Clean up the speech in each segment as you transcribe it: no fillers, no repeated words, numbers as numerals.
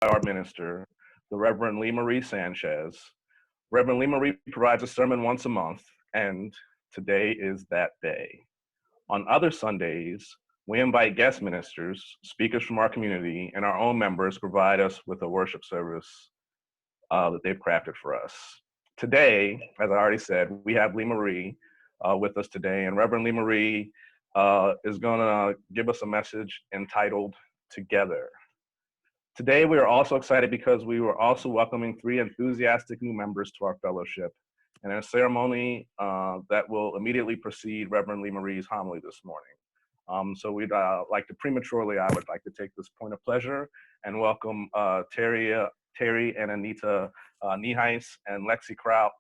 our minister, the Reverend Lee Marie Sanchez. Reverend Lee Marie provides a sermon once a month, and today is that day. On other Sundays, we invite guest ministers, speakers from our community, and our own members provide us with a worship service that they've crafted for us. Today, as I already said, we have Lee Marie with us today, and Reverend Lee Marie is gonna give us a message entitled Together. Today, we are also excited because we were also welcoming 3 enthusiastic new members to our fellowship in a ceremony that will immediately precede Reverend Lee Marie's homily this morning. So we'd like to prematurely, I would like to take this point of pleasure and welcome Terry and Anita Nyhuis and Lexi Krout,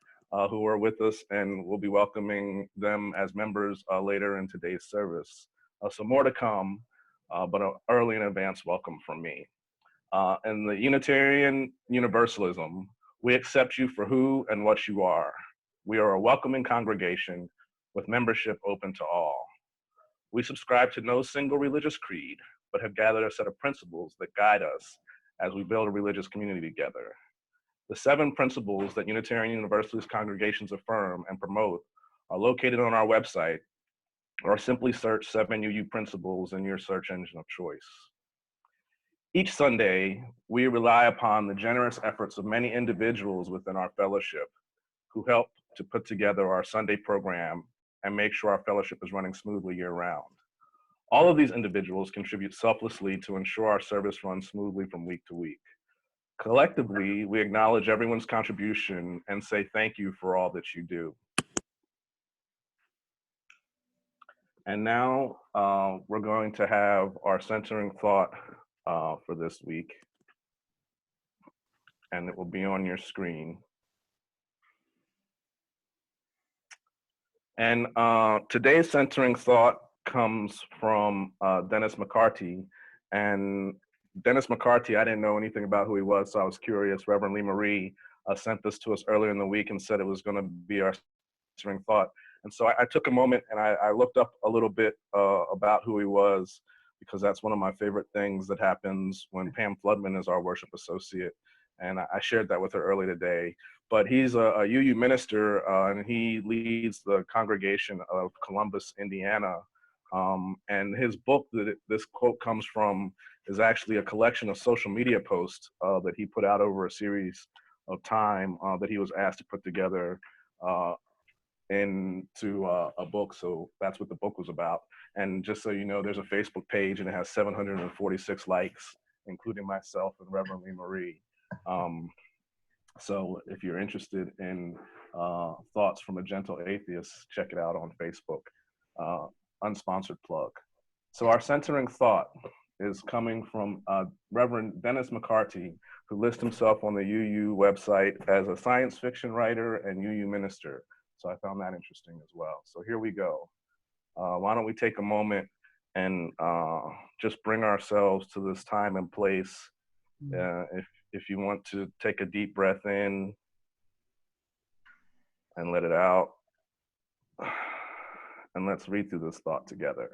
who are with us, and we'll be welcoming them as members later in today's service. So more to come, but an early in advance welcome from me. In the Unitarian Universalism, we accept you for who and what you are. We are a welcoming congregation with membership open to all. We subscribe to no single religious creed, but have gathered a set of principles that guide us as we build a religious community together. The 7 principles that Unitarian Universalist congregations affirm and promote are located on our website, or simply search 7UU principles in your search engine of choice. Each Sunday, we rely upon the generous efforts of many individuals within our fellowship who help to put together our Sunday program and make sure our fellowship is running smoothly year-round. All of these individuals contribute selflessly to ensure our service runs smoothly from week to week. Collectively, we acknowledge everyone's contribution and say thank you for all that you do. And now we're going to have our centering thought for this week, and it will be on your screen. And today's centering thought comes from Dennis McCarty. And Dennis McCarty, I didn't know anything about who he was, so I was curious. Reverend Lee Marie sent this to us earlier in the week and said it was going to be our centering thought. And so I took a moment and I looked up a little bit about who he was, because that's one of my favorite things that happens when Pam Flodman is our worship associate. And I shared that with her earlier today. But he's a UU minister, and he leads the congregation of Columbus, Indiana. And his book that this quote comes from is actually a collection of social media posts that he put out over a series of time that he was asked to put together into a book. So that's what the book was about. And just so you know, there's a Facebook page and it has 746 likes, including myself and Reverend Lee Marie. So if you're interested in thoughts from a gentle atheist, check it out on Facebook. Unsponsored plug. So our centering thought is coming from Reverend Dennis McCarty, who lists himself on the UU website as a science fiction writer and UU minister. So I found that interesting as well. So here we go. Why don't we take a moment and just bring ourselves to this time and place. If you want to take a deep breath in and let it out. And let's read through this thought together.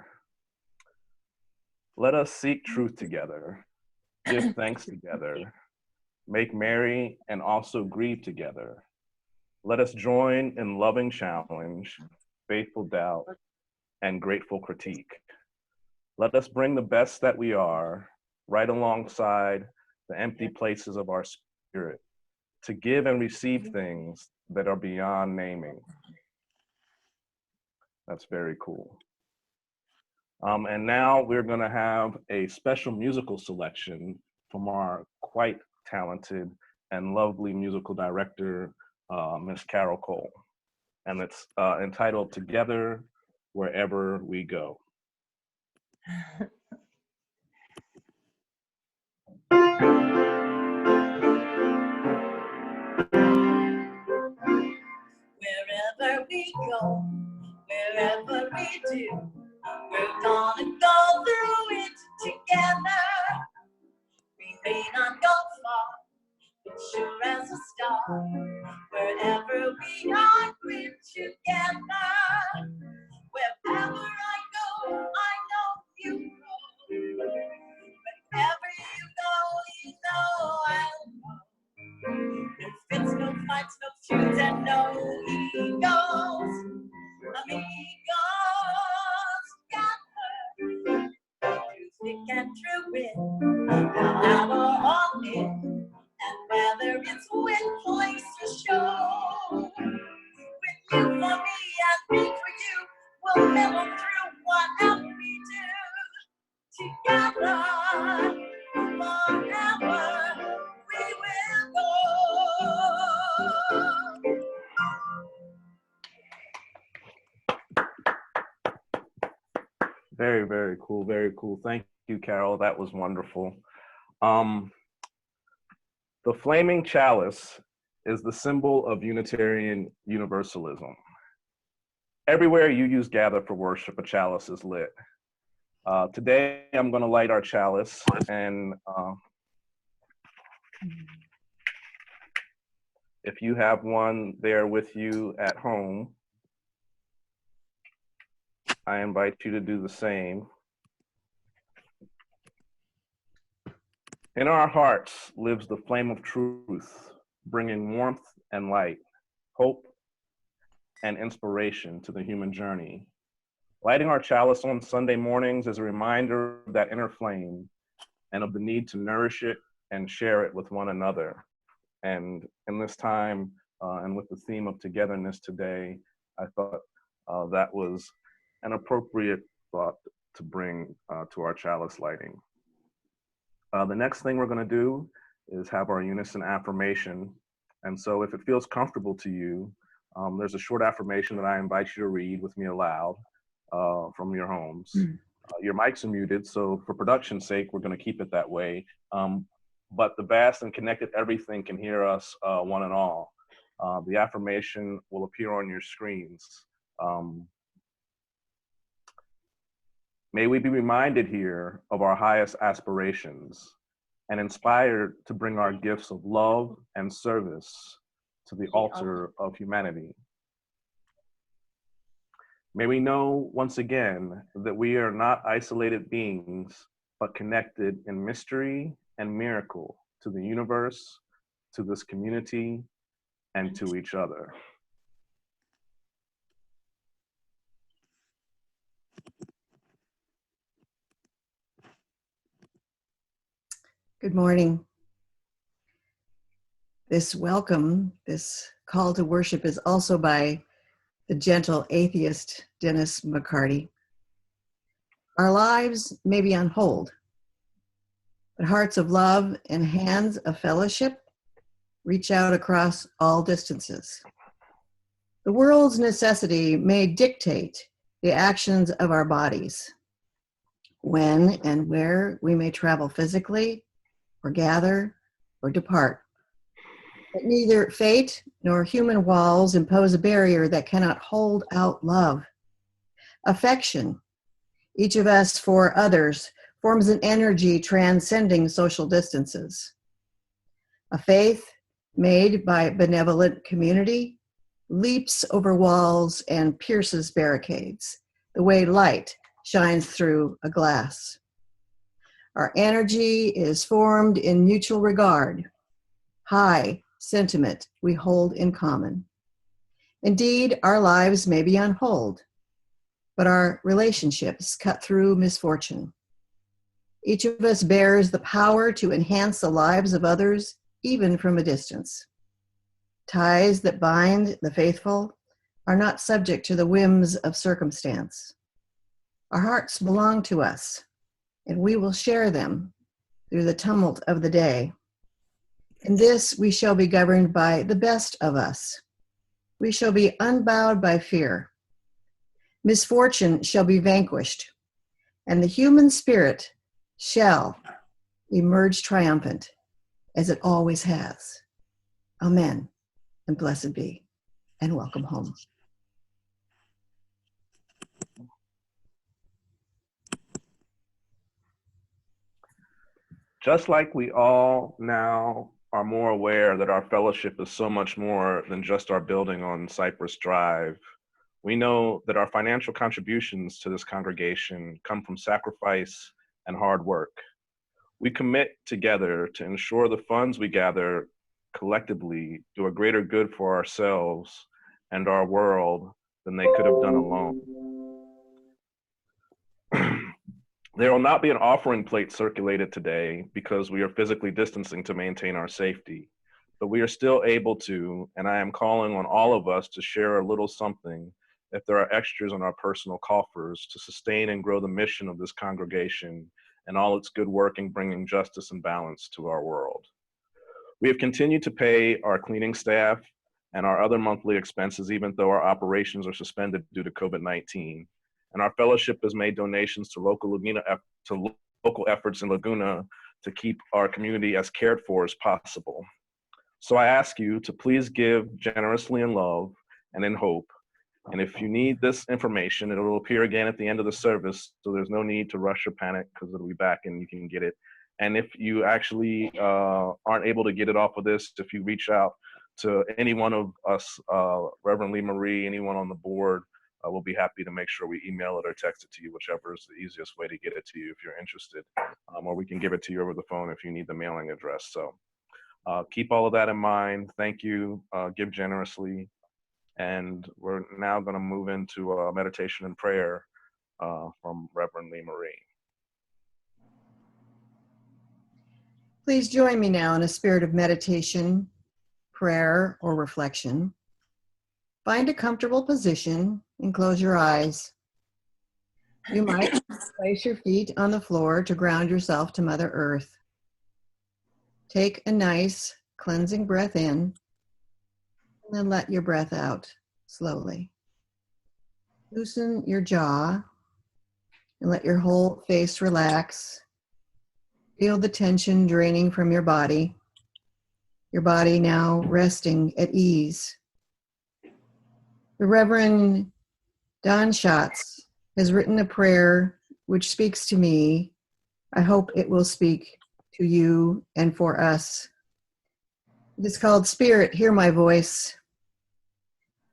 Let us seek truth together, give thanks together, make merry and also grieve together. Let us join in loving challenge, faithful doubt, and grateful critique. Let us bring the best that we are right alongside the empty places of our spirit to give and receive things that are beyond naming. That's very cool. And now we're going to have a special musical selection from our quite talented and lovely musical director, Miss Carole. And it's entitled Together Wherever We Go. Wherever we go, wherever we do, we're gonna go through it together. We may not go far, but sure as a star. Wherever we are, we're together. Wherever I go, I know you go. Wherever you go, you know rights, no feuds, and no egos. Amigos gather through thick and through wit. Now have all in, and whether it's with place to show. With you for me and me for you, we'll mellow through whatever we do. Together, forever, we will go. Very, very cool, very cool. Thank you, Carole. That was wonderful. The flaming chalice is the symbol of Unitarian Universalism. Everywhere UUs gather for worship, a chalice is lit. Today, I'm going to light our chalice, and if you have one there with you at home, I invite you to do the same. In our hearts lives the flame of truth, bringing warmth and light, hope and inspiration to the human journey. Lighting our chalice on Sunday mornings is a reminder of that inner flame and of the need to nourish it and share it with one another. And in this time, and with the theme of togetherness today, I thought that was an appropriate thought to bring to our chalice lighting. The next thing we're going to do is have our Unison Affirmation. And so if it feels comfortable to you, there's a short affirmation that I invite you to read with me aloud from your homes. Your mics are muted, so for production's sake, we're going to keep it that way. But the vast and connected everything can hear us one and all. The affirmation will appear on your screens. May we be reminded here of our highest aspirations and inspired to bring our gifts of love and service to the altar of humanity. May we know once again that we are not isolated beings, but connected in mystery and miracle to the universe, to this community, and to each other. Good morning. This welcome, this call to worship is also by the gentle atheist Dennis McCarty. Our lives may be on hold, but hearts of love and hands of fellowship reach out across all distances. The world's necessity may dictate the actions of our bodies, when and where we may travel physically, or gather, or depart. But neither fate nor human walls impose a barrier that cannot hold out love. Affection, each of us for others, forms an energy transcending social distances. A faith made by benevolent community leaps over walls and pierces barricades, the way light shines through a glass. Our energy is formed in mutual regard, high sentiment we hold in common. Indeed, our lives may be on hold, but our relationships cut through misfortune. Each of us bears the power to enhance the lives of others, even from a distance. Ties that bind the faithful are not subject to the whims of circumstance. Our hearts belong to us, and we will share them through the tumult of the day. In this, we shall be governed by the best of us. We shall be unbowed by fear. Misfortune shall be vanquished, and the human spirit shall emerge triumphant, as it always has. Amen, and blessed be, and welcome home. Just like we all now are more aware that our fellowship is so much more than just our building on Cypress Drive, we know that our financial contributions to this congregation come from sacrifice and hard work. We commit together to ensure the funds we gather collectively do a greater good for ourselves and our world than they could have done alone. There will not be an offering plate circulated today because we are physically distancing to maintain our safety, but we are still able to, and I am calling on all of us to share a little something if there are extras in our personal coffers to sustain and grow the mission of this congregation and all its good work in bringing justice and balance to our world. We have continued to pay our cleaning staff and our other monthly expenses, even though our operations are suspended due to COVID-19. And our fellowship has made donations to local efforts in Laguna to keep our community as cared for as possible. So I ask you to please give generously in love and in hope. And if you need this information, it will appear again at the end of the service, so there's no need to rush or panic because it'll be back and you can get it. And if you actually aren't able to get it off of this, if you reach out to any one of us, Reverend Lee Marie, anyone on the board, we'll be happy to make sure we email it or text it to you, whichever is the easiest way to get it to you if you're interested. Or we can give it to you over the phone if you need the mailing address. So keep all of that in mind. Thank you. Give generously. And we're now going to move into meditation and prayer from Reverend Lee Marie. Please join me now in a spirit of meditation, prayer, or reflection. Find a comfortable position and close your eyes. You might place your feet on the floor to ground yourself to Mother Earth. Take a nice cleansing breath in, and then let your breath out slowly. Loosen your jaw and let your whole face relax. Feel the tension draining from your body now resting at ease. The Reverend Don Schatz has written a prayer which speaks to me. I hope it will speak to you and for us. It is called Spirit, Hear My Voice.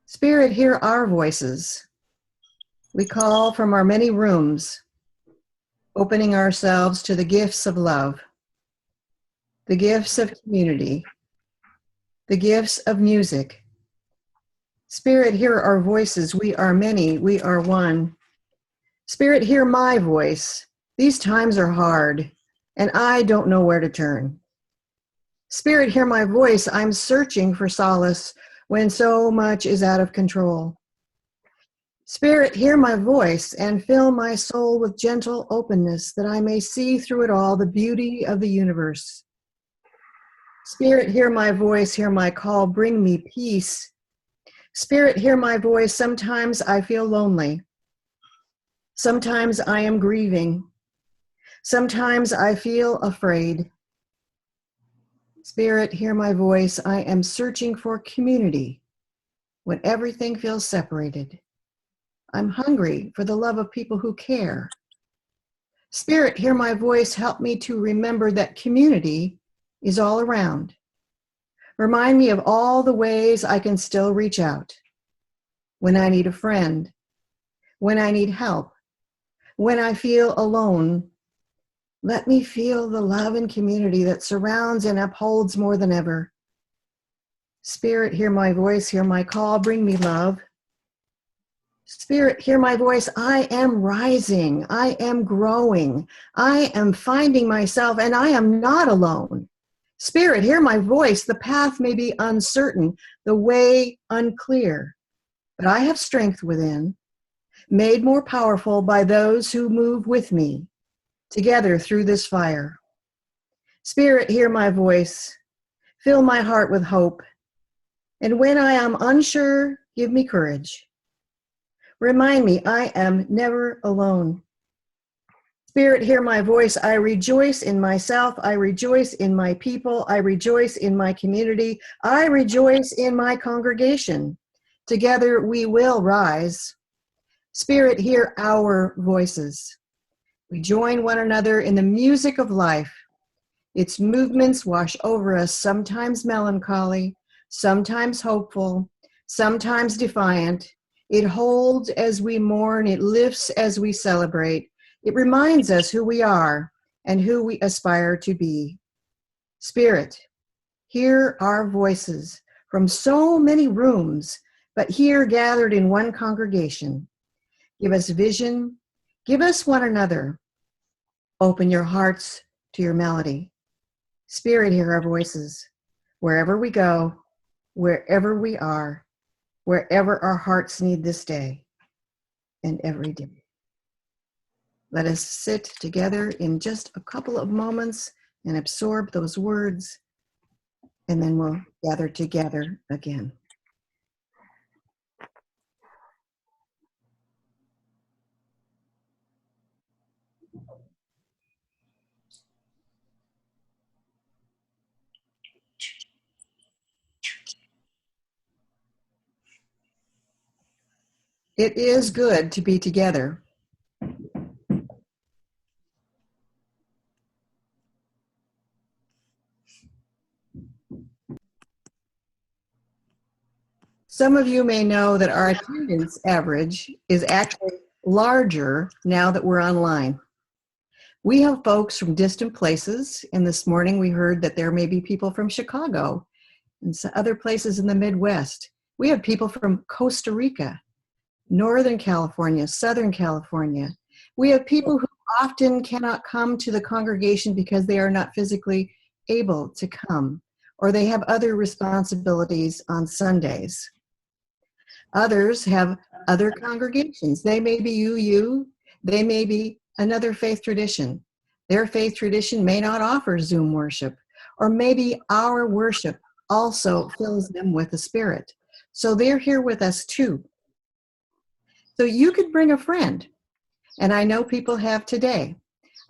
Spirit, hear our voices. We call from our many rooms, opening ourselves to the gifts of love, the gifts of community, the gifts of music. Spirit, hear our voices. We are many, we are one. Spirit, hear my voice. These times are hard, and I don't know where to turn. Spirit, hear my voice. I'm searching for solace when so much is out of control. Spirit, hear my voice and fill my soul with gentle openness that I may see through it all the beauty of the universe. Spirit, hear my voice, hear my call, bring me peace. Spirit, hear my voice. Sometimes I feel lonely. Sometimes I am grieving. Sometimes I feel afraid. Spirit, hear my voice. I am searching for community when everything feels separated. I'm hungry for the love of people who care. Spirit, hear my voice. Help me to remember that community is all around. Remind me of all the ways I can still reach out. When I need a friend, when I need help, when I feel alone, let me feel the love and community that surrounds and upholds more than ever. Spirit, hear my voice, hear my call, bring me love. Spirit, hear my voice. I am rising. I am growing. I am finding myself, and I am not alone. Spirit, hear my voice. The path may be uncertain, the way unclear, but I have strength within, made more powerful by those who move with me together through this fire. Spirit, hear my voice. Fill my heart with hope. And when I am unsure, give me courage. Remind me I am never alone. Spirit, hear my voice. I rejoice in myself. I rejoice in my people. I rejoice in my community. I rejoice in my congregation. Together we will rise. Spirit, hear our voices. We join one another in the music of life. Its movements wash over us, sometimes melancholy, sometimes hopeful, sometimes defiant. It holds as we mourn. It lifts as we celebrate. It reminds us who we are and who we aspire to be. Spirit, hear our voices from so many rooms, but here gathered in one congregation. Give us vision, give us one another. Open your hearts to your melody. Spirit, hear our voices. Wherever we go, wherever we are, wherever our hearts need this day and every day. Let us sit together in just a couple of moments and absorb those words, and then we'll gather together again. It is good to be together. Some of you may know that our attendance average is actually larger now that we're online. We have folks from distant places, and this morning we heard that there may be people from Chicago and some other places in the Midwest. We have people from Costa Rica, Northern California, Southern California. We have people who often cannot come to the congregation because they are not physically able to come, or they have other responsibilities on Sundays. Others have other congregations. They may be UU, they may be another faith tradition. Their faith tradition may not offer Zoom worship, or maybe our worship also fills them with the Spirit. So they're here with us too. So you could bring a friend, and I know people have today.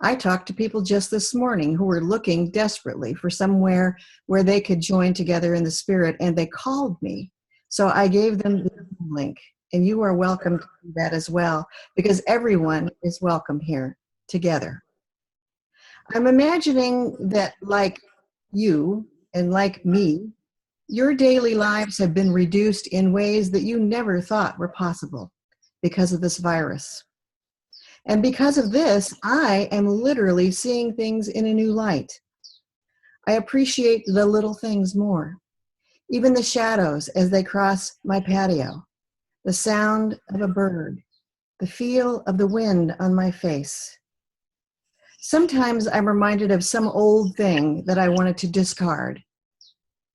I talked to people just this morning who were looking desperately for somewhere where they could join together in the Spirit, and they called me. So I gave them the link, and you are welcome to do that as well, because everyone is welcome here together. I'm imagining that, like you and like me, your daily lives have been reduced in ways that you never thought were possible because of this virus. And because of this, I am literally seeing things in a new light. I appreciate the little things more. Even the shadows as they cross my patio, the sound of a bird, the feel of the wind on my face. Sometimes I'm reminded of some old thing that I wanted to discard.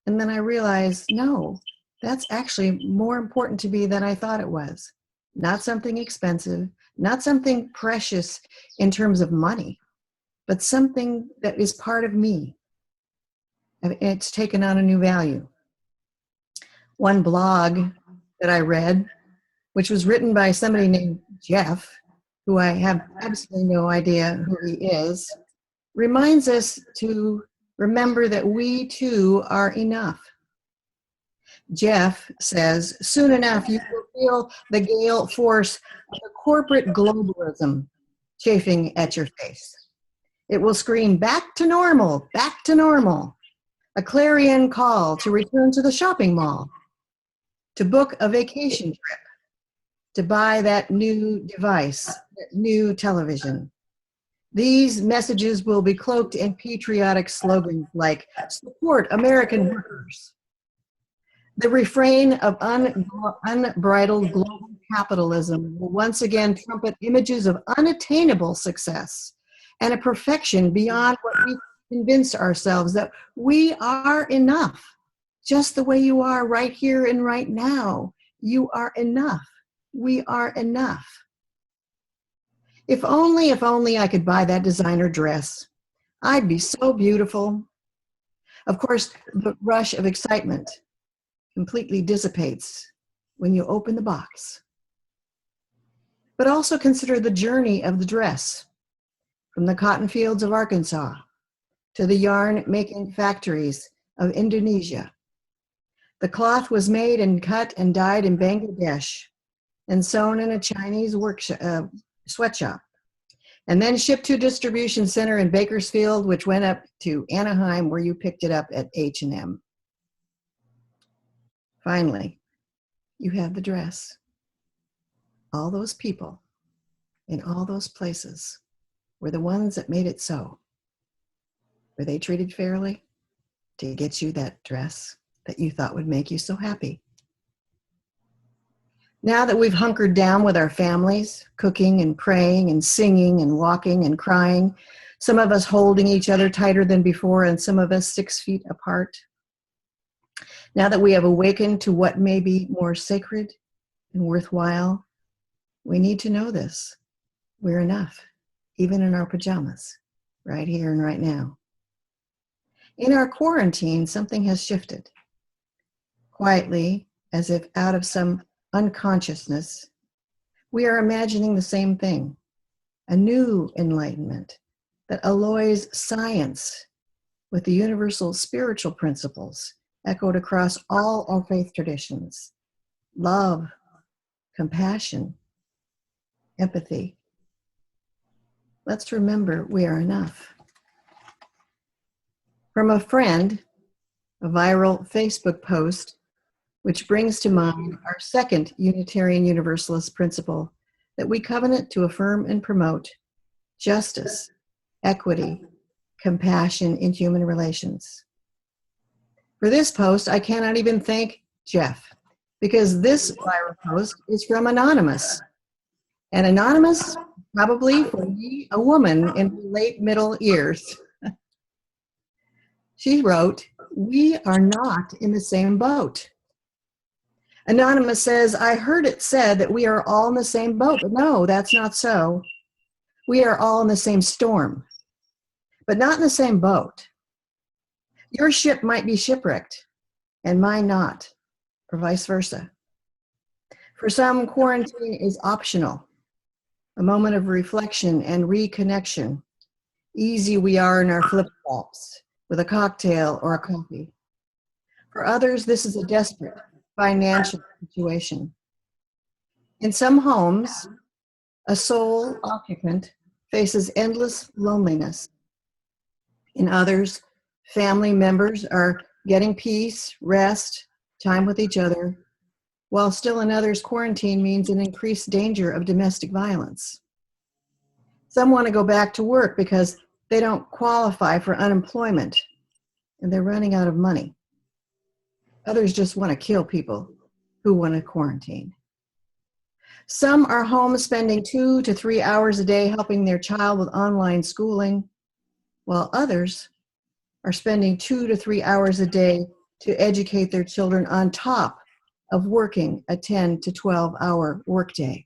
And then I realize, no, that's actually more important to me than I thought it was. Not something expensive, not something precious in terms of money, but something that is part of me. And it's taken on a new value. One blog that I read, which was written by somebody named Jeff, who I have absolutely no idea who he is, reminds us to remember that we too are enough. Jeff says, soon enough you will feel the gale force of the corporate globalism chafing at your face. It will scream, back to normal, back to normal. A clarion call to return to the shopping mall, to book a vacation trip, to buy that new device, that new television. These messages will be cloaked in patriotic slogans like, support American workers. The refrain of unbridled global capitalism will once again trumpet images of unattainable success and a perfection beyond what we convinced ourselves that we are enough. Just the way you are right here and right now. You are enough. We are enough. If only I could buy that designer dress. I'd be so beautiful. Of course, the rush of excitement completely dissipates when you open the box. But also consider the journey of the dress, from the cotton fields of Arkansas to the yarn-making factories of Indonesia. The cloth was made and cut and dyed in Bangladesh and sewn in a Chinese sweatshop, and then shipped to a distribution center in Bakersfield, which went up to Anaheim, where you picked it up at H&M. Finally, you have the dress. All those people in all those places were the ones that made it so. Were they treated fairly? to get you that dress that you thought would make you so happy. Now that we've hunkered down with our families, cooking and praying and singing and walking and crying, some of us holding each other tighter than before and some of us 6 feet apart. Now that we have awakened to what may be more sacred and worthwhile, we need to know this. We're enough, even in our pajamas, right here and right now. In our quarantine, something has shifted. Quietly, as if out of some unconsciousness, we are imagining the same thing, a new enlightenment that alloys science with the universal spiritual principles echoed across all our faith traditions: love, compassion, empathy. Let's remember we are enough. From a friend, a viral Facebook post, which brings to mind our second Unitarian Universalist principle that we covenant to affirm and promote: justice, equity, compassion in human relations. For this post, I cannot even thank Jeff, because this viral post is from Anonymous. And Anonymous, probably for me, a woman in her late middle years. She wrote, "We are not in the same boat." Anonymous says, "I heard it said that we are all in the same boat, but no, that's not so. We are all in the same storm, but not in the same boat. Your ship might be shipwrecked and mine not, or vice versa. For some, quarantine is optional, a moment of reflection and reconnection. Easy we are in our flip-flops with a cocktail or a coffee. For others, this is a desperate financial situation. In some homes, a sole occupant faces endless loneliness. In others, family members are getting peace, rest, time with each other, while still in others, quarantine means an increased danger of domestic violence. Some want to go back to work because they don't qualify for unemployment and they're running out of money. Others just want to kill people who want to quarantine. Some are home spending 2 to 3 hours a day helping their child with online schooling, while others are spending 2 to 3 hours a day to educate their children on top of working a 10 to 12-hour workday.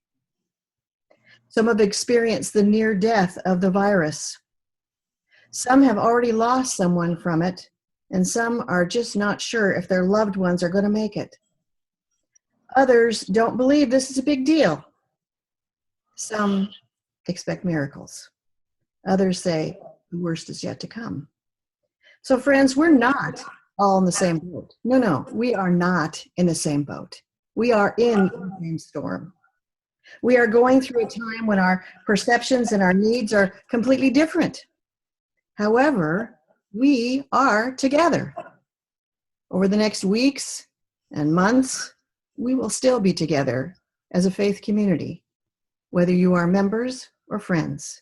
Some have experienced the near death of the virus. Some have already lost someone from it, and some are just not sure if their loved ones are going to make it. Others don't believe this is a big deal. Some expect miracles. Others say the worst is yet to come. So friends, we're not all in the same boat. No, we are not in the same boat. We are in the same storm. We are going through a time when our perceptions and our needs are completely different. However, we are together. Over the next weeks and months, we will still be together as a faith community, whether you are members or friends.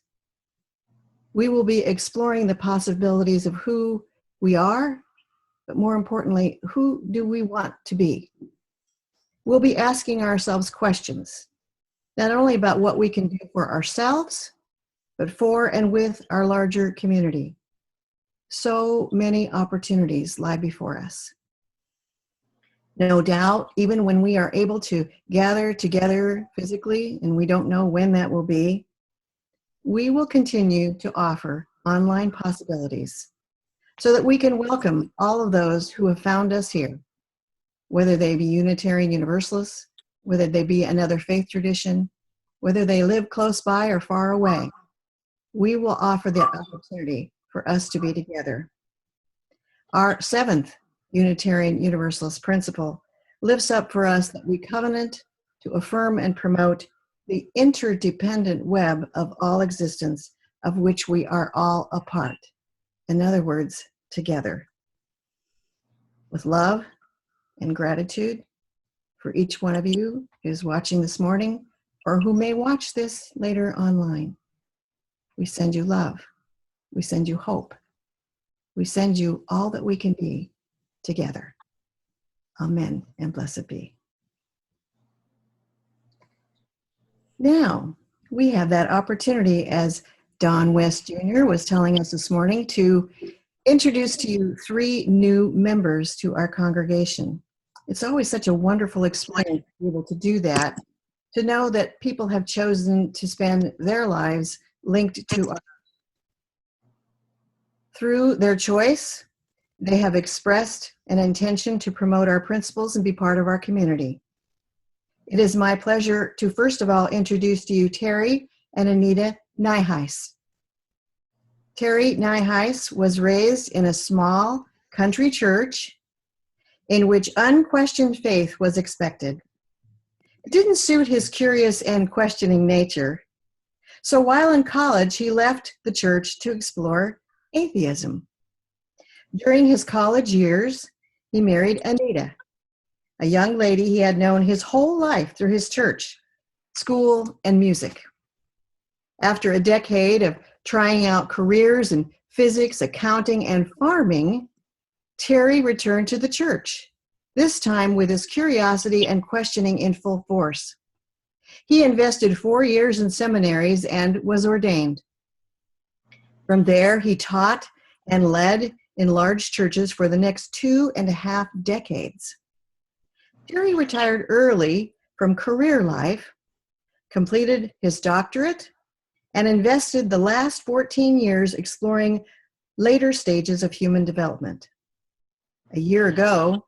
We will be exploring the possibilities of who we are, but more importantly, who do we want to be? We'll be asking ourselves questions, not only about what we can do for ourselves, but for and with our larger community. So many opportunities lie before us. No doubt, even when we are able to gather together physically, and we don't know when that will be, we will continue to offer online possibilities so that we can welcome all of those who have found us here, whether they be Unitarian Universalists, whether they be another faith tradition, whether they live close by or far away. We will offer the opportunity for us to be together. Our seventh Unitarian Universalist principle lifts up for us that we covenant to affirm and promote the interdependent web of all existence of which we are all a part. In other words, together. With love and gratitude for each one of you who's watching this morning or who may watch this later online. We send you love. We send you hope. We send you all that we can be together. Amen and blessed be. Now, we have that opportunity, as Don West Jr. was telling us this morning, to introduce to you 3 new members to our congregation. It's always such a wonderful experience to be able to do that, to know that people have chosen to spend their lives linked to us. Through their choice, they have expressed an intention to promote our principles and be part of our community. It is my pleasure to first of all introduce to you Terry and Anita Nyhuis. Terry Nyhuis was raised in a small country church in which unquestioned faith was expected. It didn't suit his curious and questioning nature. So while in college, he left the church to explore atheism. During his college years, he married Anita, a young lady he had known his whole life through his church, school, and music. After a decade of trying out careers in physics, accounting, and farming, Terry returned to the church, this time with his curiosity and questioning in full force. He invested 4 years in seminaries and was ordained. From there, he taught and led in large churches for the next 2.5 decades. Terry retired early from career life, completed his doctorate, and invested the last 14 years exploring later stages of human development. A year ago,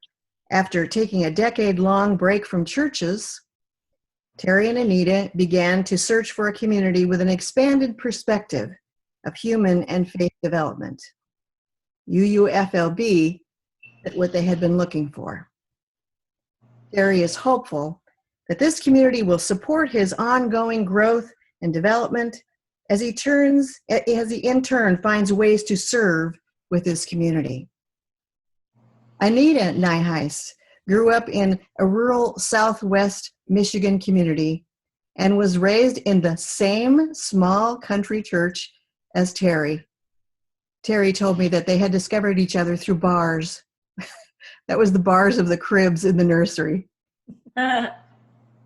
after taking a decade-long break from churches, Terry and Anita began to search for a community with an expanded perspective of human and faith development. UUFLB is what they had been looking for. Terry is hopeful that this community will support his ongoing growth and development as he in turn finds ways to serve with his community. Anita Nyhuis grew up in a rural Southwest Michigan community and was raised in the same small country church as Terry. Terry told me that they had discovered each other through bars. That was the bars of the cribs in the nursery.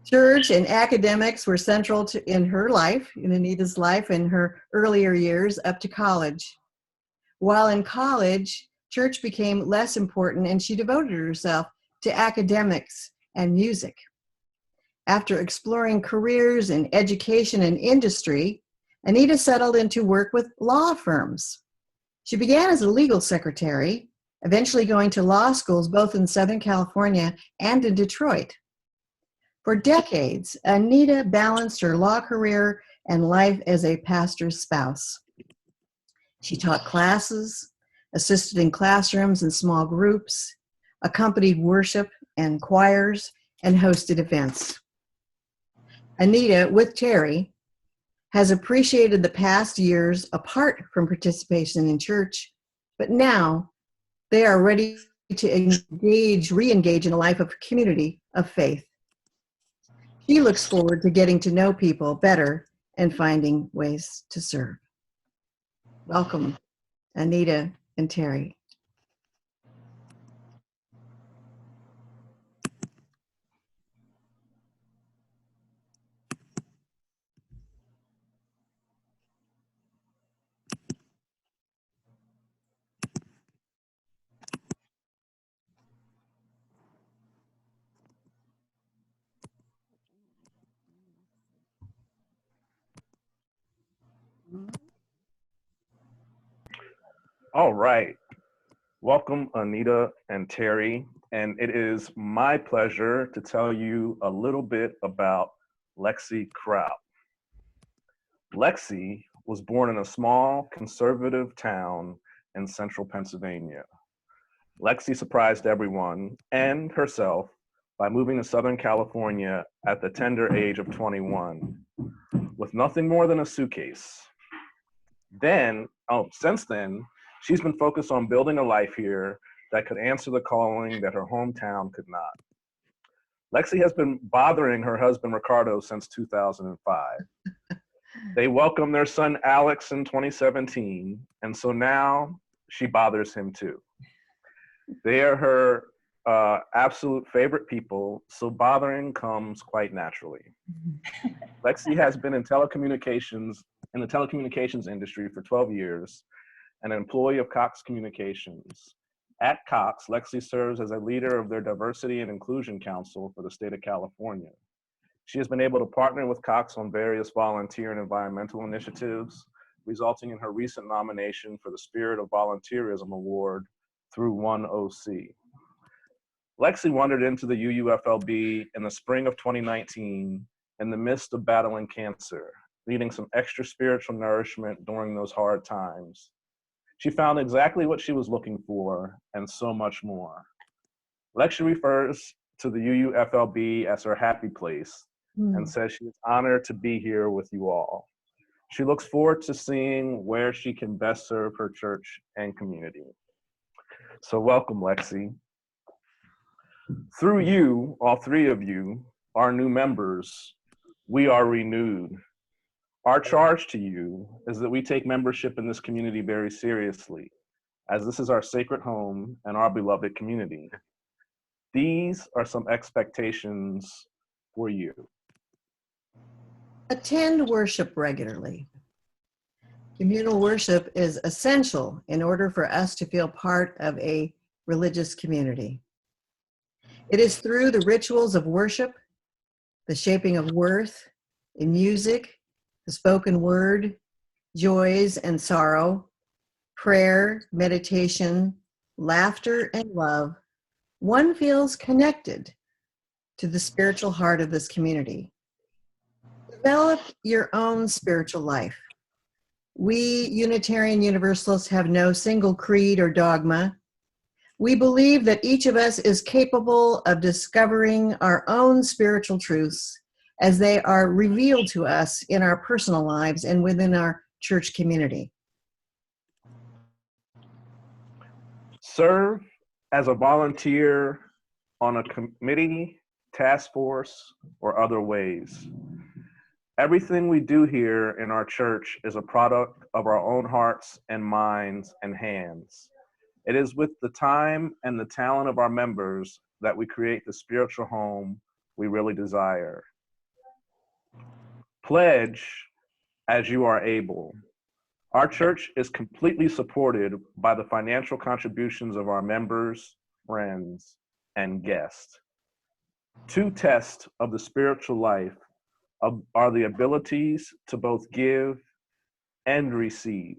Church and academics were central in her life, in Anita's life, in her earlier years up to college. While in college, church became less important and she devoted herself to academics and music. After exploring careers in education and industry, Anita settled into work with law firms. She began as a legal secretary, eventually going to law schools both in Southern California and in Detroit. For decades, Anita balanced her law career and life as a pastor's spouse. She taught classes, assisted in classrooms and small groups, accompanied worship and choirs, and hosted events. Anita, with Terry, has appreciated the past years apart from participation in church, but now they are ready to re-engage in a life of community of faith. She looks forward to getting to know people better and finding ways to serve. Welcome, Anita and Terry. All right. Welcome, Anita and Terry. And it is my pleasure to tell you a little bit about Lexi Krout. Lexi was born in a small conservative town in central Pennsylvania. Lexi surprised everyone and herself by moving to Southern California at the tender age of 21 with nothing more than a suitcase. Since then, she's been focused on building a life here that could answer the calling that her hometown could not. Lexi has been bothering her husband, Ricardo, since 2005. They welcomed their son, Alex, in 2017, and so now she bothers him too. They are her absolute favorite people, so bothering comes quite naturally. Lexi has been in the telecommunications industry for 12 years, an employee of Cox Communications. At Cox, Lexi serves as a leader of their Diversity and Inclusion Council for the state of California. She has been able to partner with Cox on various volunteer and environmental initiatives, resulting in her recent nomination for the Spirit of Volunteerism Award through One OC. Lexi wandered into the UUFLB in the spring of 2019 in the midst of battling cancer, needing some extra spiritual nourishment during those hard times. She found exactly what she was looking for and so much more. Lexi refers to the UUFLB as her happy place and says she is honored to be here with you all. She looks forward to seeing where she can best serve her church and community. So welcome, Lexi. Through you, all three of you, our new members, we are renewed. Our charge to you is that we take membership in this community very seriously, as this is our sacred home and our beloved community. These are some expectations for you. Attend worship regularly. Communal worship is essential in order for us to feel part of a religious community. It is through the rituals of worship, the shaping of worth in music, the spoken word, joys and sorrow, prayer, meditation, laughter, and love, one feels connected to the spiritual heart of this community. Develop your own spiritual life. We Unitarian Universalists have no single creed or dogma. We believe that each of us is capable of discovering our own spiritual truths as they are revealed to us in our personal lives and within our church community. Serve as a volunteer on a committee, task force, or other ways. Everything we do here in our church is a product of our own hearts and minds and hands. It is with the time and the talent of our members that we create the spiritual home we really desire. Pledge as you are able. Our church is completely supported by the financial contributions of our members, friends, and guests. Two tests of the spiritual life are the abilities to both give and receive.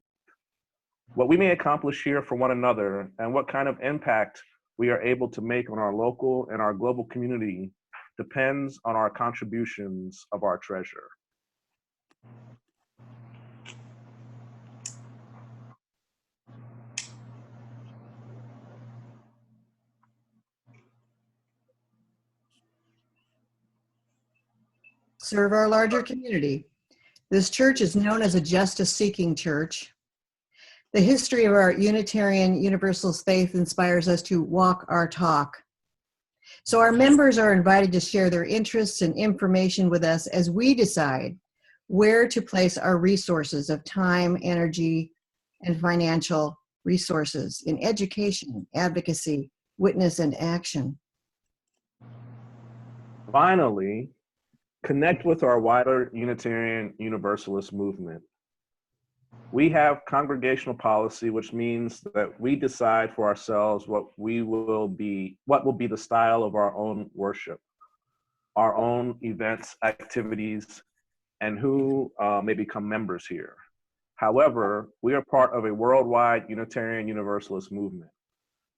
What we may accomplish here for one another and what kind of impact we are able to make on our local and our global community depends on our contributions of our treasure. Serve our larger community. This church is known as a justice-seeking church. The history of our Unitarian Universalist faith inspires us to walk our talk. So our members are invited to share their interests and information with us as we decide where to place our resources of time, energy, and financial resources in education, advocacy, witness, and action. Finally, connect with our wider Unitarian Universalist movement. We have congregational policy, which means that we decide for ourselves what will be the style of our own worship, our own events, activities, and who may become members here. However, we are part of a worldwide Unitarian Universalist movement.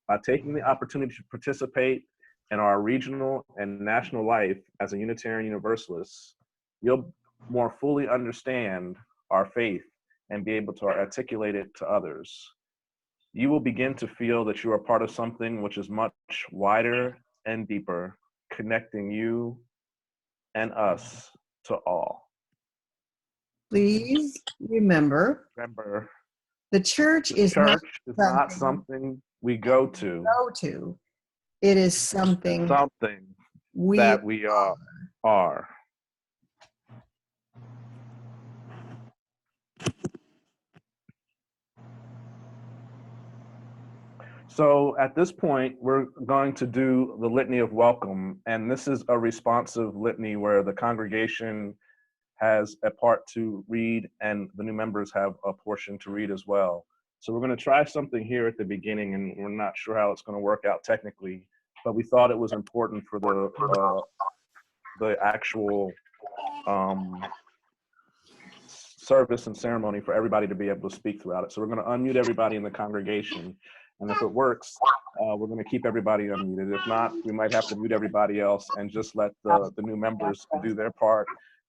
By taking the opportunity to participate in our regional and national life as a Unitarian Universalist, you'll more fully understand our faith and be able to articulate it to others. You will begin to feel that you are part of something which is much wider and deeper, connecting you and us to all. Please remember, the church is not something we go to. It is something that we are. So at this point, we're going to do the Litany of Welcome, and this is a responsive litany where the congregation has a part to read and the new members have a portion to read as well. So we're going to try something here at the beginning, and we're not sure how it's going to work out technically, but we thought it was important for the actual service and ceremony for everybody to be able to speak throughout it. So we're going to unmute everybody in the congregation, and if it works, we're going to keep everybody unmuted. If not, we might have to mute everybody else and just let the new members do their part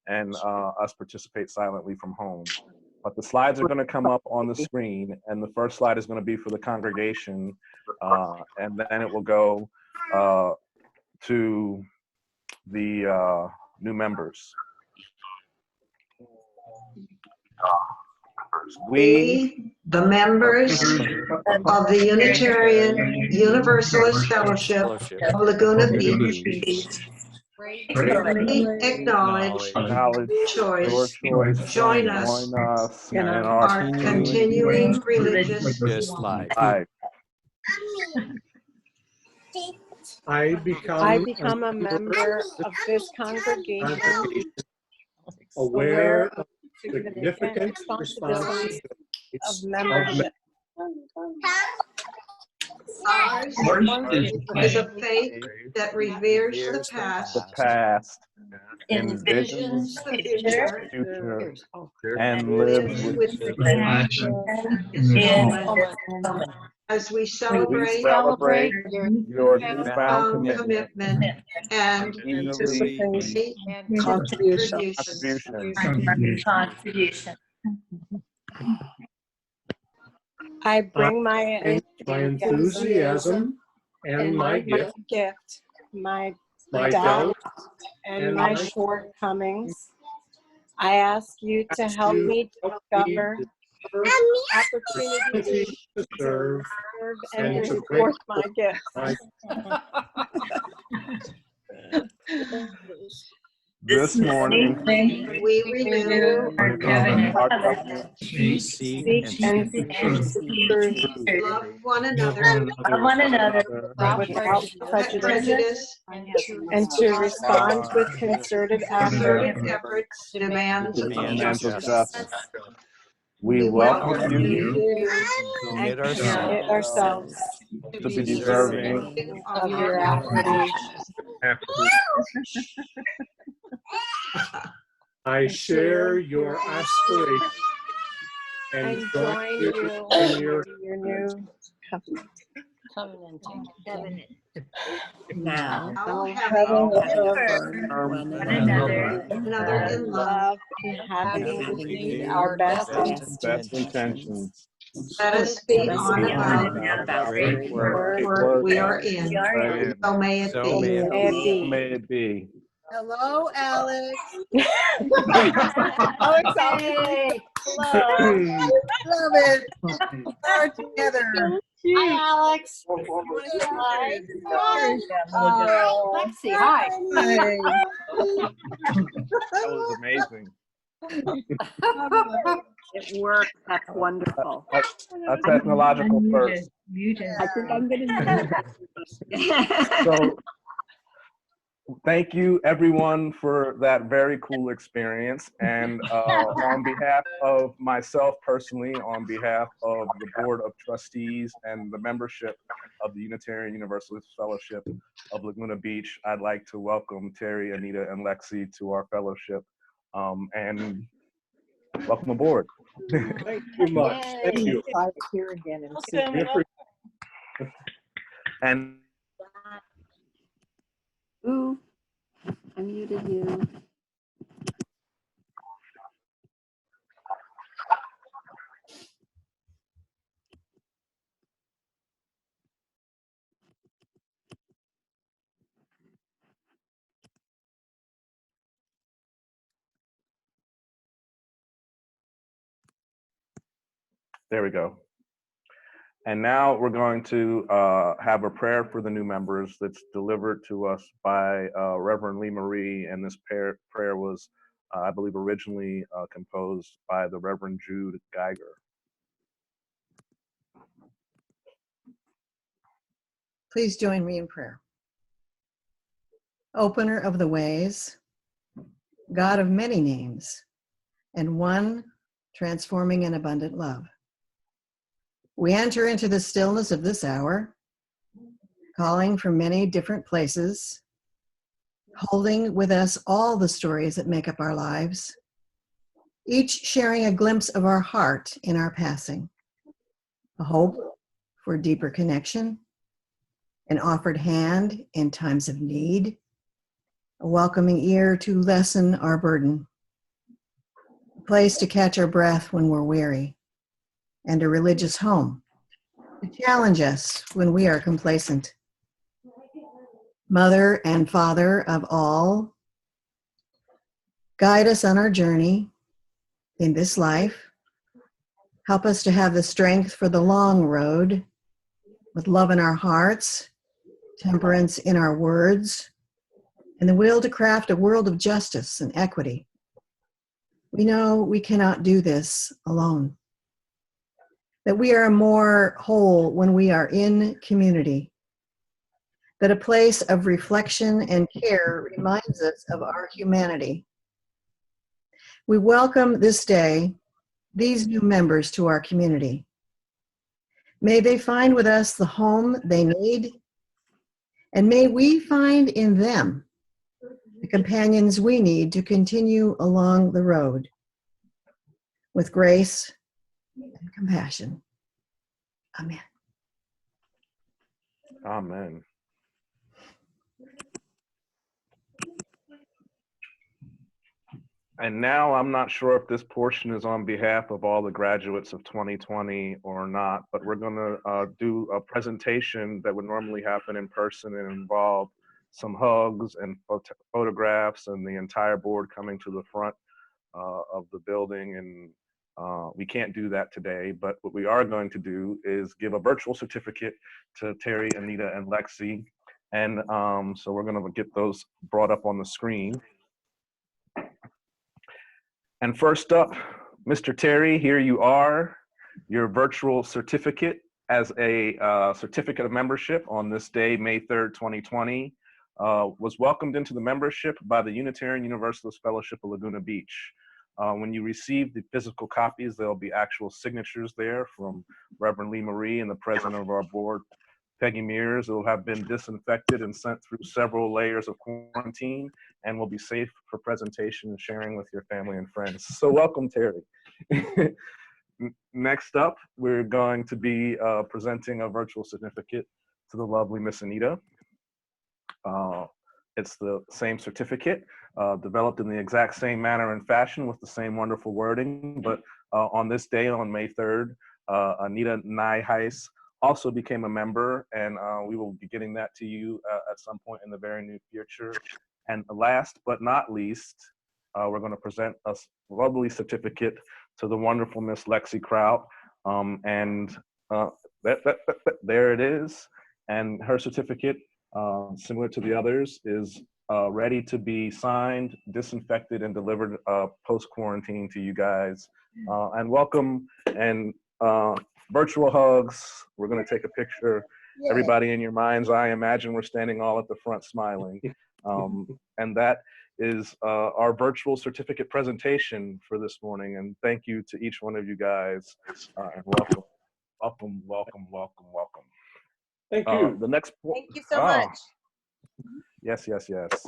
and us participate silently from home. But the slides are going to come up on the screen, and the first slide is going to be for the congregation, and then it will go to the new members. We, the members of the Unitarian Universalist Fellowship of Laguna Beach, gratefully acknowledge your choice to join us in our continuing religious life. I become a member of this congregation, aware of significant responsibilities of membership. Ours is a faith that reveres the past, envisions the future, future, and lives with with compassion in this moment. As we celebrate your newfound newfound commitment and easily contribution. I bring my enthusiasm and my gift, my my doubt, doubt, and my shortcomings. I ask you to help me discover opportunities to serve and and to bring forth my gifts. this morning. We renew our covenant. Seek and seek truth. Love one another Without prejudice, prejudice and to respond with concerted effort. demands of Demands of justice. justice. We welcome you And commit ourselves to be deserving of your affirmation. I share your aspiration And join you in your your new Covenant. Now, Having one another in love, love and having our best best intentions. let us be on about Great work we are in. So may it be. May it be. Hello, Alex. How exciting! Hello. Love it. We're together. Hi, Alex. Hi. Lexi, hi. Hi. That was amazing. It worked. That's wonderful. A technological first. I think I'm going to use So thank you everyone for that very cool experience. And on behalf of myself personally, on behalf of the Board of Trustees and the membership of the Unitarian Universalist Fellowship of Laguna Beach, I'd like to welcome Terry, Anita, and Lexi to our fellowship. And welcome aboard. Thank you much. Thank you. Here again and And Ooh, I muted you. there we go. And now we're going to have a prayer for the new members that's delivered to us by Reverend Lee Marie. And this prayer was, I believe, originally composed by the Reverend Jude Geiger. Please join me in prayer. Opener of the ways, God of many names, and one transforming and abundant love. We enter into the stillness of this hour, calling from many different places, holding with us all the stories that make up our lives, each sharing a glimpse of our heart in our passing, a hope for deeper connection, an offered hand in times of need, a welcoming ear to lessen our burden, a place to catch our breath when we're weary, and a religious home to challenge us when we are complacent. Mother and Father of all, guide us on our journey in this life. Help us to have the strength for the long road, with love in our hearts, temperance in our words, and the will to craft a world of justice and equity. We know we cannot do this alone, that we are more whole when we are in community, that a place of reflection and care reminds us of our humanity. We welcome this day these new members to our community. May they find with us the home they need, and may we find in them the companions we need to continue along the road with grace and compassion. Amen. Amen. And now I'm not sure if this portion is on behalf of all the graduates of 2020 or not, but we're going to do a presentation that would normally happen in person and involve some hugs and photographs and the entire board coming to the front of the building. And we can't do that today, but what we are going to do is give a virtual certificate to Terry, Anita, and Lexi. And so we're going to get those brought up on the screen. And first up, Mr. Terry, here you are, your virtual certificate as a certificate of membership on this day, May 3rd, 2020, was welcomed into the membership by the Unitarian Universalist Fellowship of Laguna Beach. When you receive the physical copies, there'll be actual signatures there from Reverend Lee Marie and the president of our board, Peggy Mears. It will have been disinfected and sent through several layers of quarantine and will be safe for presentation and sharing with your family and friends. So welcome, Terry. Next up, we're going to be presenting a virtual certificate to the lovely Miss Anita. It's the same certificate, developed in the exact same manner and fashion with the same wonderful wording, but on this day, on May 3rd, Anita Nyhuis also became a member, and we will be getting that to you at some point in the very near future. And last but not least, we're going to present a lovely certificate to the wonderful Miss Lexi Krout. There it is. And her certificate, similar to the others, is ready to be signed, disinfected, and delivered post-quarantine to you guys. And welcome and virtual hugs. We're going to take a picture. Yay. Everybody in your mind's eye, imagine we're standing all at the front smiling. And that is our virtual certificate presentation for this morning. And thank you to each one of you guys. And welcome, welcome, welcome, welcome, welcome. Thank you. The next Thank you so much. Yes, yes, yes.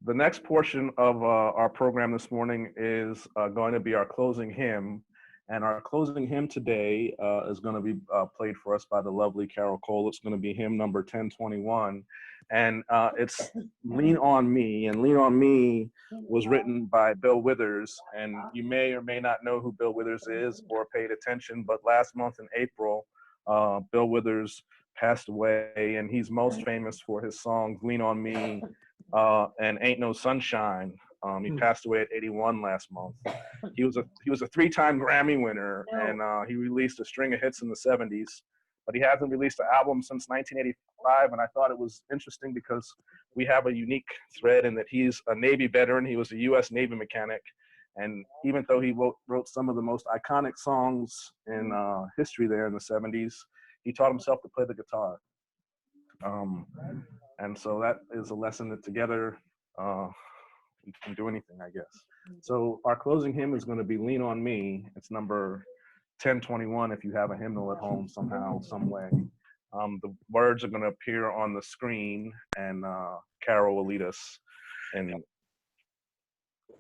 The next portion of our program this morning is going to be our closing hymn. And our closing hymn today is going to be played for us by the lovely Carole. It's going to be hymn number 1021. And it's Lean on Me. And Lean on Me was written by Bill Withers. And you may or may not know who Bill Withers is or paid attention, but last month in April, Bill Withers passed away. And he's most famous for his songs Lean on Me and Ain't No Sunshine. He passed away at 81 last month. He was a 3-time Grammy winner, and he released a string of hits in the 70s, but he hasn't released an album since 1985. And I thought it was interesting because we have a unique thread in that he's a Navy veteran. He was a U.S. Navy mechanic, and even though he wrote some of the most iconic songs in history there in the 70s, he taught himself to play the guitar. And so that is a lesson that together we can do anything, I guess. So our closing hymn is going to be Lean on Me. It's number 1021 if you have a hymnal at home somehow, some way. The words are going to appear on the screen, and Carole will lead us in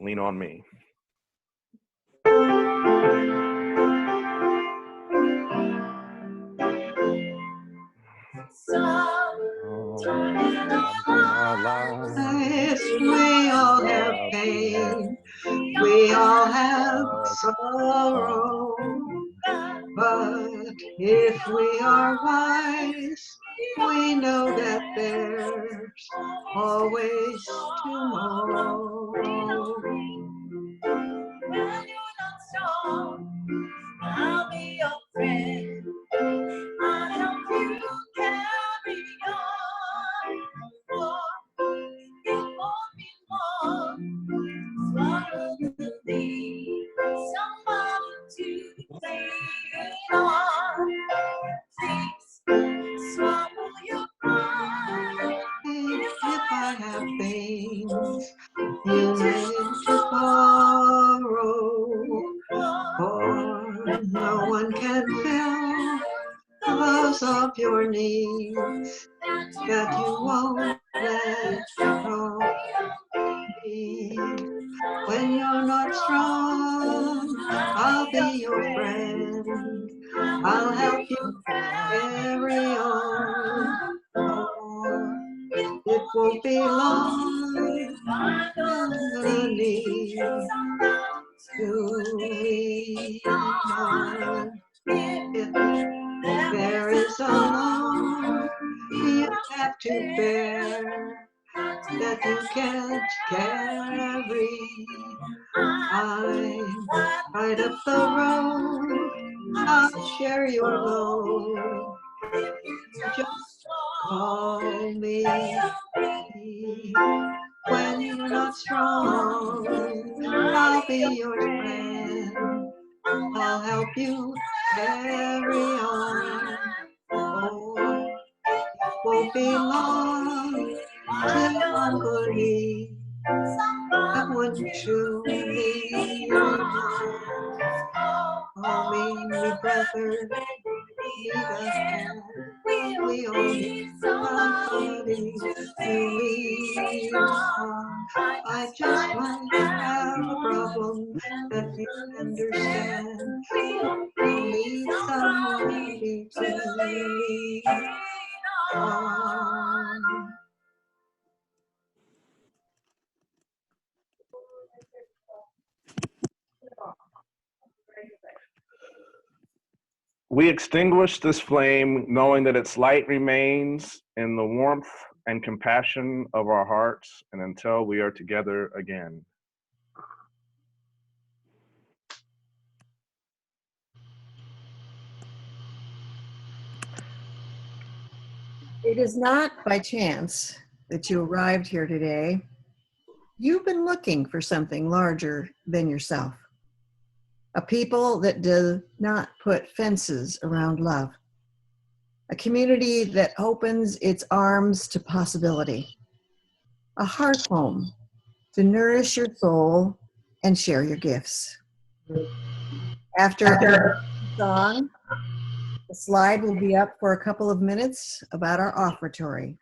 Lean on Me. Yes, we all have pain, we all have sorrow, but if we are wise, we know that there's always tomorrow. When you're not strong, I'll be your friend. I'll help you carry on. For it won't be long. Swallow the lead, somebody to lean on. Please swallow your pride. If I have things you need to borrow, for no one can fill those of your needs that you won't let go. When you're not strong, I'll be your friend. I'll help you carry on. Oh, it won't be long. I'm gonna need to lean on. If there is a load you have to bear that you can't carry, I'm right up the road. I'll share your load. Just call me when you're not strong. I'll be your friend. I'll help you carry on. Oh, it won't be long till I'm gonna need someone to lean on. Call me brother, need a hand. We all need somebody to lean on. I just might have a problem that you understand. Need somebody to lean on. We extinguish this flame knowing that its light remains in the warmth and compassion of our hearts and until we are together again. It is not by chance that you arrived here today. You've been looking for something larger than yourself. A people that do not put fences around love. A community that opens its arms to possibility. A heart home to nourish your soul and share your gifts. After the song, the slide will be up for a couple of minutes about our offertory,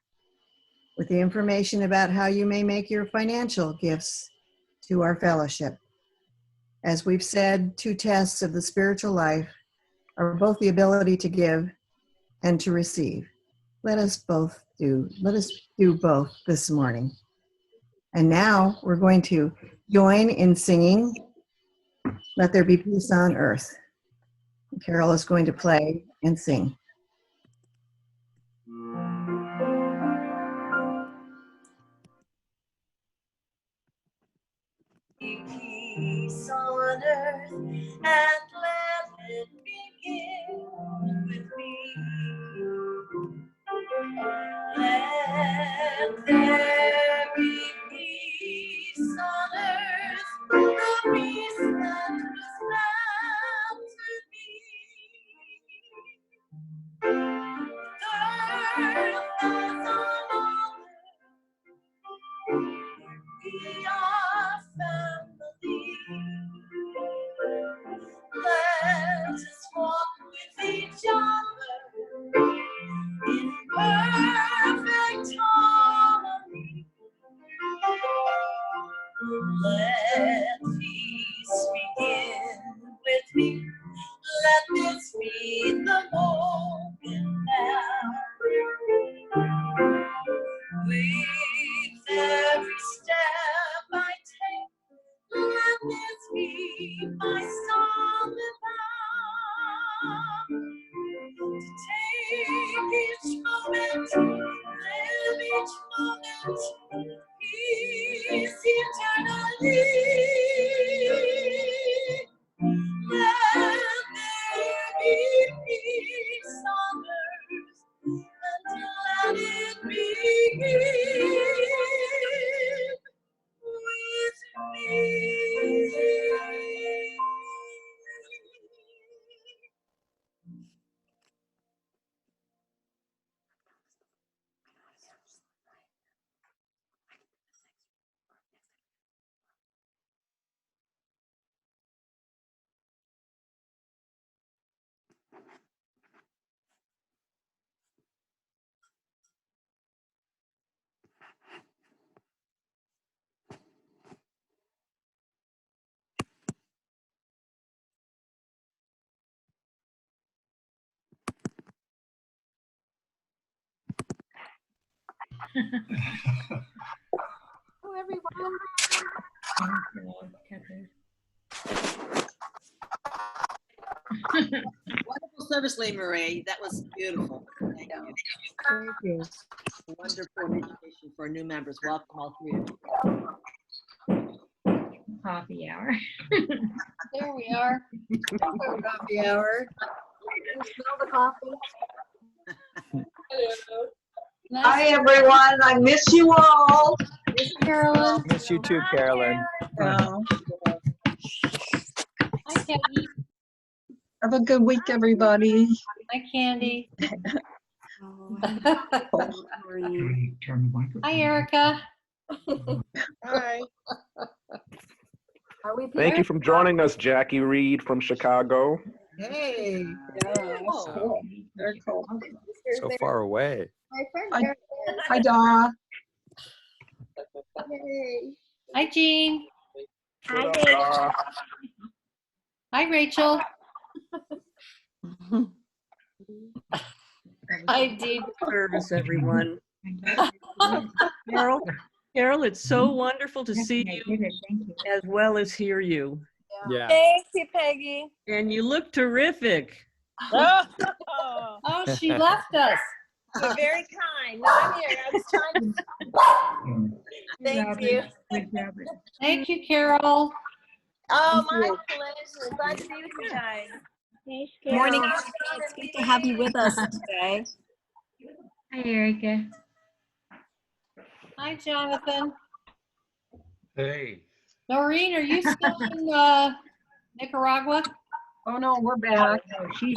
with the information about how you may make your financial gifts to our fellowship. As we've said, 2 tests of the spiritual life are both the ability to give and to receive. Let us do both this morning. And now we're going to join in singing Let There Be Peace on Earth. Carole is going to play and sing. Peace on earth, and let it begin with me. Let there be peace on earth, the peace that was granted me. The earth that We are family. Let us walk with each other in perfect harmony. Let peace begin with me. Let this be the moment now. With every step I take, let this be my song about. To take each moment, live each moment, peace eternally. Let there be peace on earth, and let it begin with me. Hello, everyone. Wonderful service, Lee Marie. That was beautiful. Thank you. Thank you. Wonderful education for new members. Welcome, all three of you. Coffee hour. There we are. Coffee hour. Can you smell the coffee? Hello. Hi, everyone. I miss you all. Miss Carolyn. Miss you too, Carolyn. Have Hi, Peggy. a good week, everybody. Hi, Candy. Hi, Erica. Hi. Are we Thank here? you for joining us, Jackie Reed from Chicago. Hey. Yeah, that's cool. Very cool. So far away. My friend Hi, Erica. hi, Da. Yay. Hi, Jean. Hi, Rachel. Hi, Rachel. Hi, Dee. Service, everyone. Carol, it's so wonderful to see you as well as hear you. Yeah. Thank you, Peggy. And you look terrific. Oh, she left us. You're very kind. No, I'm here. I was trying to. Thank you. Thank you, Carol. Oh, my pleasure. Glad to be with you guys. Morning. It's good to have you with us today. Hi, Erica. Hi, Jonathan. Hey. Noreen, are you still in Nicaragua? Oh, no, we're back.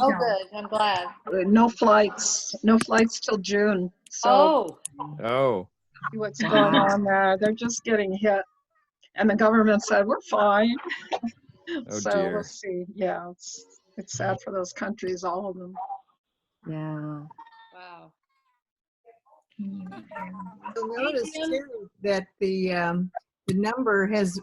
Oh, good. I'm glad. No flights. No flights till June. So Oh, Oh. see what's going on there. They're just getting hit. And the government said, we're fine. Oh, So dear. we'll see. Yeah, it's sad for those countries, all of them. Yeah. wow. You'll notice too that the number was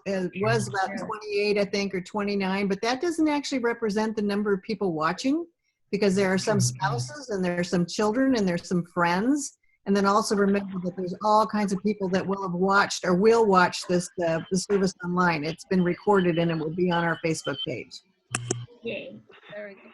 about 28, I think, or 29, but that doesn't actually represent the number of people watching, because there are some spouses and there are some children and there's some friends. And then also remember that there's all kinds of people that will have watched or will watch this the service online. It's been recorded and it will be on our Facebook page. Yay. Very good.